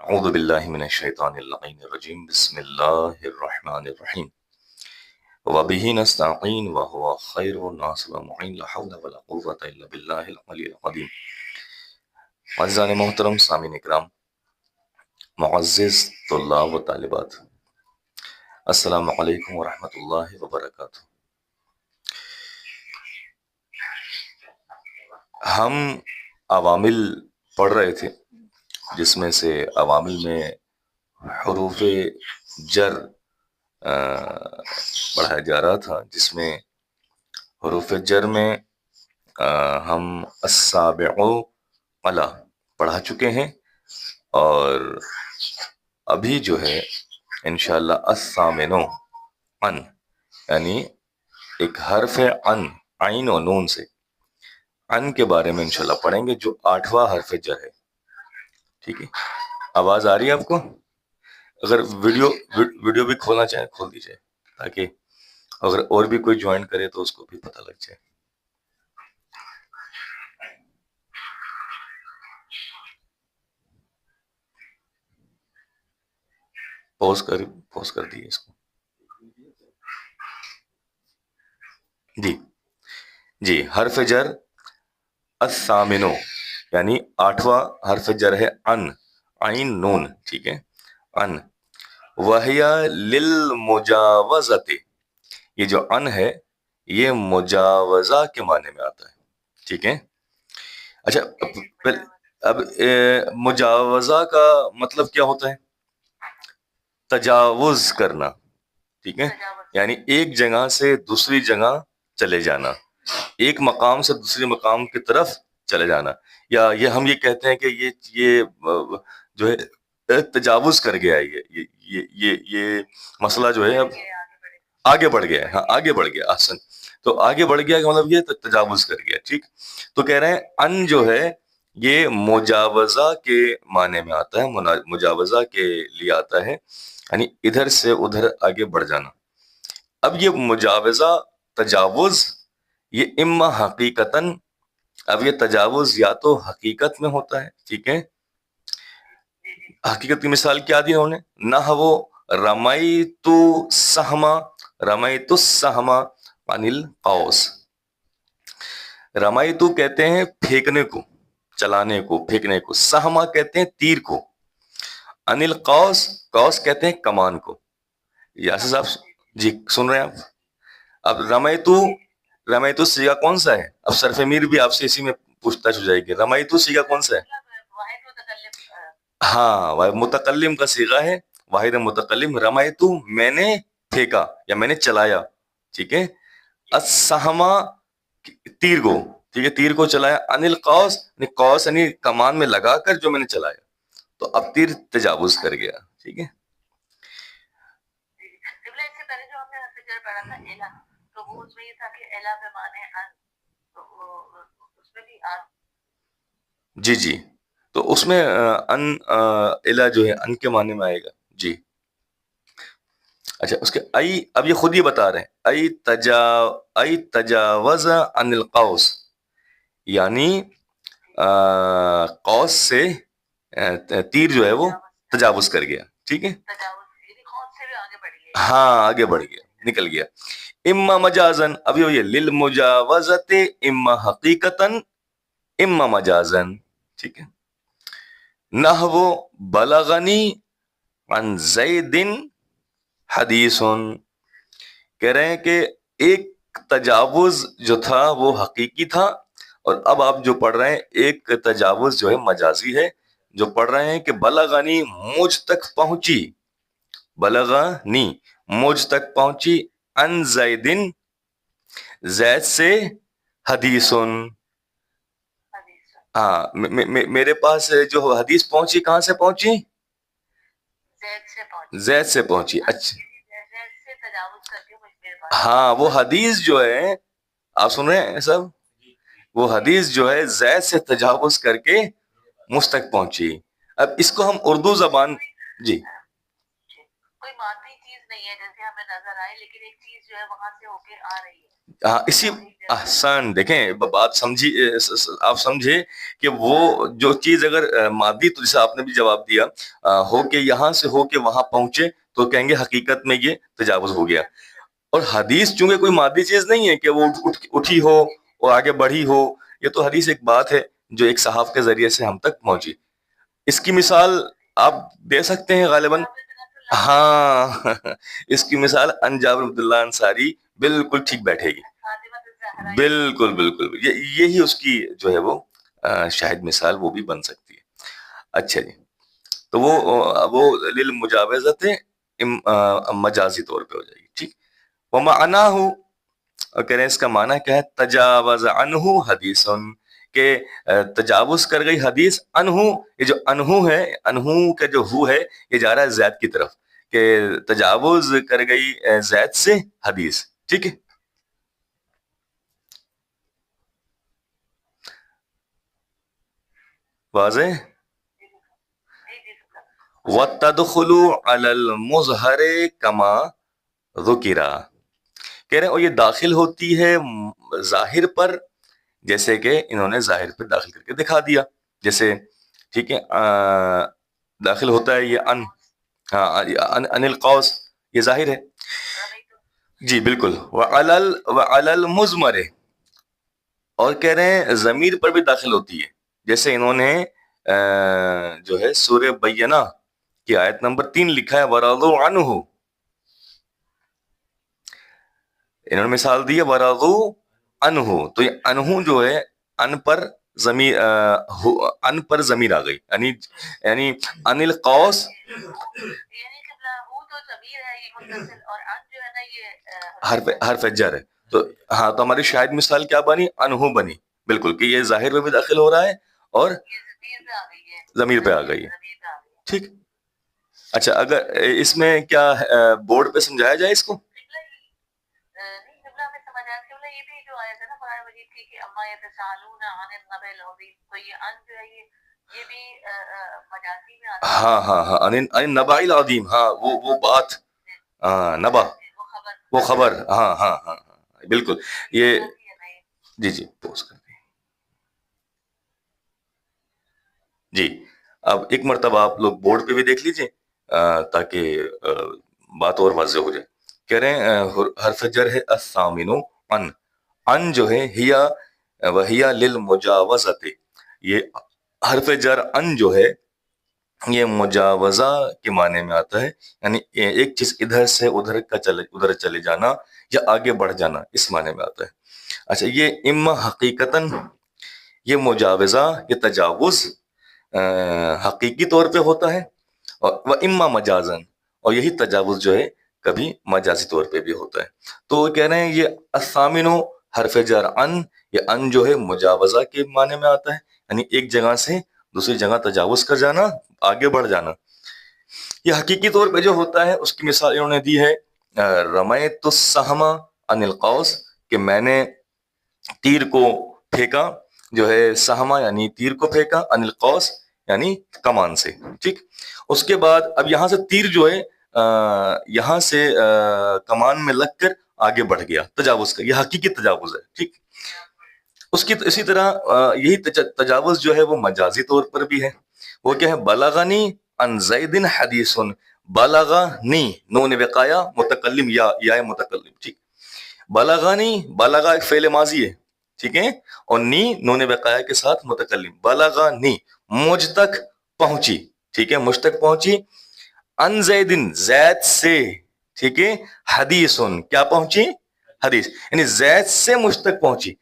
اعوذ باللہ من الشیطان اللعین الرجیم بسم اللہ الرحمن الرحیم وبہ نستعین وہو خیر الناس ومعین لا حول ولا قوة الا باللہ العلی العظیم۔ معززان محترم سامعین اکرام، معزز طلاب و طالبات، السلام علیکم ورحمۃ اللہ وبرکاتہ۔ ہم عوامل پڑھ رہے تھے جس میں سے عوامل میں حروف جر پڑھایا جا رہا تھا، جس میں حروف جر میں ہم السابع علی پڑھا چکے ہیں، اور ابھی جو ہے انشاءاللہ الثامن ان، یعنی ایک حرف ان، عین و نون سے ان کے بارے میں انشاءاللہ پڑھیں گے، جو 8واں حرف جر ہے۔ ٹھیک ہے، آواز آ رہی ہے آپ کو؟ اگر ویڈیو بھی کھولنا چاہیں کھول دیجئے، تاکہ اگر اور بھی کوئی جوائن کرے تو اس کو بھی پتہ لگ جائے۔ پوز کر دیے اس کو۔ جی حرف جر الثامنو، یعنی 8واں حرف جر ہے ان، عین نون، ٹھیک ہے، ان۔ وہیا للمجاوزت، یہ جو ان ہے یہ مجاوزہ کے معنی میں آتا ہے، ٹھیک ہے۔ اچھا، اب مجاوزہ کا مطلب کیا ہوتا ہے؟ تجاوز کرنا، ٹھیک ہے، یعنی ایک جگہ سے دوسری جگہ چلے جانا، ایک مقام سے دوسرے مقام کی طرف چلے جانا، یا یہ ہم یہ کہتے ہیں کہ یہ جو ہے تجاوز کر گیا ہے، یہ مسئلہ جو ہے اب آگے بڑھ گیا ہے، ہاں آگے بڑھ گیا، احسن۔ تو آگے بڑھ گیا کا مطلب یہ تجاوز کر گیا، ٹھیک۔ تو کہہ رہے ہیں ان جو ہے یہ مجاوزہ کے معنی میں آتا ہے، مجاوزہ کے لیے آتا ہے، یعنی ادھر سے ادھر آگے بڑھ جانا۔ اب یہ مجاوزہ، تجاوز، یہ اما حقیقتاً، اب یہ تجاوز یا تو حقیقت میں ہوتا ہے، ٹھیک ہے۔ حقیقت کی مثال کیا دی انہوں نے؟ نہ وہ رمیت السہم، رمیت السہم عن القوس، رمیتو کہتے ہیں پھینکنے کو، چلانے کو، پھینکنے کو، سہما کہتے ہیں تیر کو، عن القوس، قوس کہتے ہیں کمان کو۔ یاسر صاحب جی سن رہے ہیں آپ؟ اب رمیتو سیگا کون سا ہے؟ اب صرف میر بھی آپ سے اسی میں پوچھتا ہو جائے گی، رمیتو سیگا کون سا ہے؟ ہاں متکلم کا صیغہ ہے، واحد متکلم۔ رمیتو میں نے پھینکا یا میں نے چلایا، ٹھیک ہے۔ السہما تیر کو، ٹھیک ہے، تیر کو چلایا، عن القوس، قوس یعنی کمان میں لگا کر جو میں نے چلایا، تو اب تیر تجاوز کر گیا، ٹھیک ہے۔ جی تو اس میں ان الا جو ہے ان کے معنی میں آئے گا، جی۔ اچھا، اس کے ای، اب یہ خود ہی بتا رہے ہیں، ای تجاوز عن القوس، یعنی قوس سے تیر جو ہے وہ تجاوز کر گیا، ٹھیک ہے، ہاں آگے بڑھ گیا، نکل گیا۔ اما مجازن، اب یہ للمجاوزت اما حقیقتاً اما مجازن، ٹھیک ہے۔ نحو بلغنی عن زید حدیث، کہہ رہے ہیں کہ ایک تجاوز جو تھا وہ حقیقی تھا، اور اب آپ جو پڑھ رہے ہیں ایک تجاوز جو ہے مجازی ہے، جو پڑھ رہے ہیں کہ بلغنی مجھ تک پہنچی، بلغنی مجھ تک پہنچی، ان زیدن زید سے حدیثن، ہاں میرے پاس جو حدیث پہنچی کہاں سے پہنچی؟ زید سے پہنچی، اچھا ہاں وہ حدیث جو ہے، آپ سن رہے ہیں سب، وہ حدیث جو ہے زید سے تجاوز کر کے مجھ تک پہنچی۔ اب اس کو ہم اردو زبان، جی ہاں اسی احسان دیکھیں بات سمجھی آپ سمجھے کہ وہ جو چیز اگر مادی، تو جیسے آپ نے بھی جواب دیا ہو کہ یہاں سے ہو کے وہاں پہنچے تو کہیں گے حقیقت میں یہ تجاوز ہو گیا. اور حدیث چونکہ کوئی مادی چیز نہیں ہے کہ وہ اٹھی ہو اور آگے بڑھی ہو، یہ تو حدیث ایک بات ہے جو ایک صحاف کے ذریعے سے ہم تک پہنچی. اس کی مثال آپ دے سکتے ہیں غالباً. ہاں اس کی مثال ان جابر عبد اللہ انصاری بالکل ٹھیک بیٹھے گی. بالکل بالکل یہی اس کی جو ہے وہ شاہد مثال وہ بھی بن سکتی ہے. اچھا جی، تو وہ للمجاوزت مجازی طور پہ ہو جائے گی. ٹھیک. ومعناہ، اور کہہ رہے ہیں اس کا معنی کیا ہے، تجاوز عنہ حدیث، کہ تجاوز کر گئی حدیث انہو. یہ جو انہو ہے، انہو کا جو ہو ہے یہ جا رہا ہے زید کی طرف، کہ تجاوز کر گئی زید سے حدیث. ٹھیک ہے. واضح. وَتَدْخُلُ عَلَى الْمُظْهَرِ كَمَا ذُكِرَ، کہہ رہے ہیں اور یہ داخل ہوتی ہے ظاہر پر، جیسے کہ انہوں نے ظاہر پہ داخل کر کے دکھا دیا. جیسے ٹھیک ہے داخل ہوتا ہے یہ ان القوس، یہ ظاہر ہے. جی بالکل. وعلی المضمر، اور کہہ رہے ہیں ضمیر پر بھی داخل ہوتی ہے، جیسے انہوں نے جو ہے سورہ بینہ کی آیت نمبر 3 لکھا ہے ورضوا عنہ. انہوں نے مثال دی ہے ورضوا عنہ، تو یہ عنہ جو ہے ان پر ضمیر ان پر ضمیر آ گئی، یعنی ان القوس حرف جر ہے. تو ہاں تو ہماری شاہد مثال کیا بنی؟ انہو بنی. بالکل، کہ یہ ظاہر میں بھی داخل ہو رہا ہے اور ضمیر پہ آ گئی ہے. ٹھیک. اچھا اگر اس میں کیا بورڈ پہ سمجھایا جائے اس کو؟ ہاں ہاں ہاں النبع العظیم، ہاں وہ بات، ہاں نبا وہ خبر، ہاں ہاں ہاں بالکل. یہ جی پوز کر دیں. جی اب ایک مرتبہ آپ لوگ بورڈ پہ بھی دیکھ لیجئے تاکہ بات اور واضح ہو جائے. کہہ رہے ہیں حرف جر ہے الثامن ان جو ہے ہیا وہیا للمجاوزت، یہ حرف جر ان جو ہے یہ مجاوزہ کے معنی میں آتا ہے، یعنی ایک چیز ادھر سے ادھر چلے جانا یا آگے بڑھ جانا، اس معنی میں آتا ہے. اچھا یہ اما حقیقتاً، یہ مجاوزہ، یہ تجاوز حقیقی طور پہ ہوتا ہے، اور اما مجازن، اور یہی تجاوز جو ہے کبھی مجازی طور پہ بھی ہوتا ہے. تو وہ کہہ رہے ہیں یہ الثامن حرف جر ان، یہ ان جو ہے مجاوزہ کے معنی میں آتا ہے، یعنی ایک جگہ سے دوسری جگہ تجاوز کر جانا، آگے بڑھ جانا. یہ حقیقی طور پہ جو ہوتا ہے اس کی مثال انہوں نے دی ہے رمیت السہم عن القوس، کہ میں نے تیر کو پھینکا، جو ہے سہما یعنی تیر کو پھینکا، عن القوس یعنی کمان سے. ٹھیک. اس کے بعد اب یہاں سے تیر جو ہے یہاں سے کمان میں لگ کر آگے بڑھ گیا، تجاوز کا، یہ حقیقی تجاوز ہے. ٹھیک. اس کی اسی طرح یہی تجاوز جو ہے وہ مجازی طور پر بھی ہے. وہ کیا ہے؟ بلغنی عن زید حدیث، بلغنی نون وقایا متکلم یا متکلم. ٹھیک. بلغنی، بلغا ایک فعل ماضی ہے، ٹھیک ہے، اور نی نون وقایا کے ساتھ متکلم. بلغنی مجھ تک پہنچی، ٹھیک ہے، مجھ تک پہنچی. ان زیدن زید سے، ٹھیک ہے، حدیثن کیا پہنچی؟ حدیث، یعنی زید سے مجھ تک پہنچی،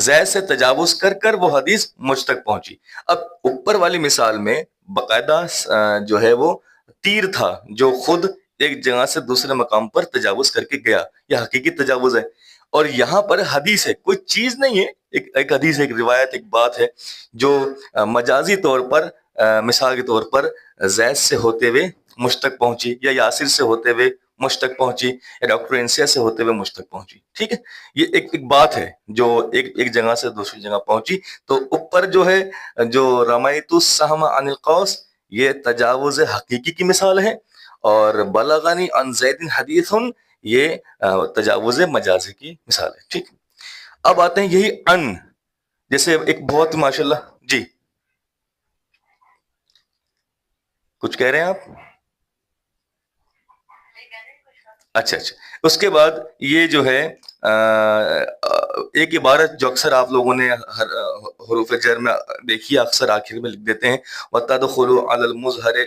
زید سے تجاوز کر کر وہ حدیث مجھ تک پہنچی. اب اوپر والی مثال میں باقاعدہ جو ہے وہ تیر تھا جو خود ایک جگہ سے دوسرے مقام پر تجاوز کر کے گیا، یہ حقیقی تجاوز ہے. اور یہاں پر حدیث ہے، کوئی چیز نہیں ہے، ایک حدیث، ایک روایت، ایک بات ہے جو مجازی طور پر مثال کے طور پر زید سے ہوتے ہوئے مجھ تک پہنچی، یا یاسر سے ہوتے ہوئے مجھ تک پہنچی، یا ڈاکٹر انسیا سے ہوتے ہوئے مجھ تک پہنچی. ٹھیک ہے. یہ ایک بات ہے جو ایک جگہ سے دوسری جگہ پہنچی. تو اوپر جو ہے جو رمیت السہم عن القوس، یہ تجاوز حقیقی کی مثال ہے، اور بلغنی عن زید حدیث یہ تجاوز مجازی کی مثال ہے. ٹھیک. اب آتے ہیں یہی ان، جیسے ایک بہت ماشاءاللہ جی کچھ کہہ رہے ہیں آپ؟ اچھا اچھا. اس کے بعد یہ جو ہے ایک عبارت جو اکثر آپ لوگوں نے حروف جر میں دیکھی، اکثر آخر میں لکھ دیتے ہیں وَتَدْخُلُ عَلَى الْمُظْهَرِ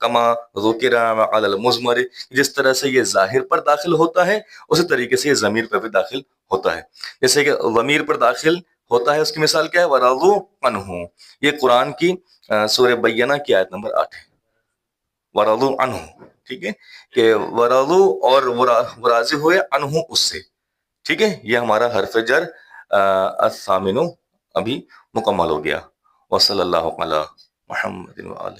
كَمَا ذُكِرَ عَلَى الْمُضْمَرِ. جس طرح سے یہ ظاہر پر داخل ہوتا ہے اسی طریقے سے یہ ضمیر پر بھی داخل ہوتا ہے. جیسے کہ ضمیر پر داخل ہوتا ہے، اس کی مثال کیا ہے؟ وَرَضُوا عَنْهُ. یہ قرآن کی سورہ بینہ کی آیت نمبر 8 ہے. وَرَضُوا عَنْهُ. ٹھیک ہے کہ ورضو اور وہ راضی ہوئے انہوں اس سے. ٹھیک ہے. یہ ہمارا حرف جر الثامن ابھی مکمل ہو گیا. وصلی اللہ علی محمد وآلہ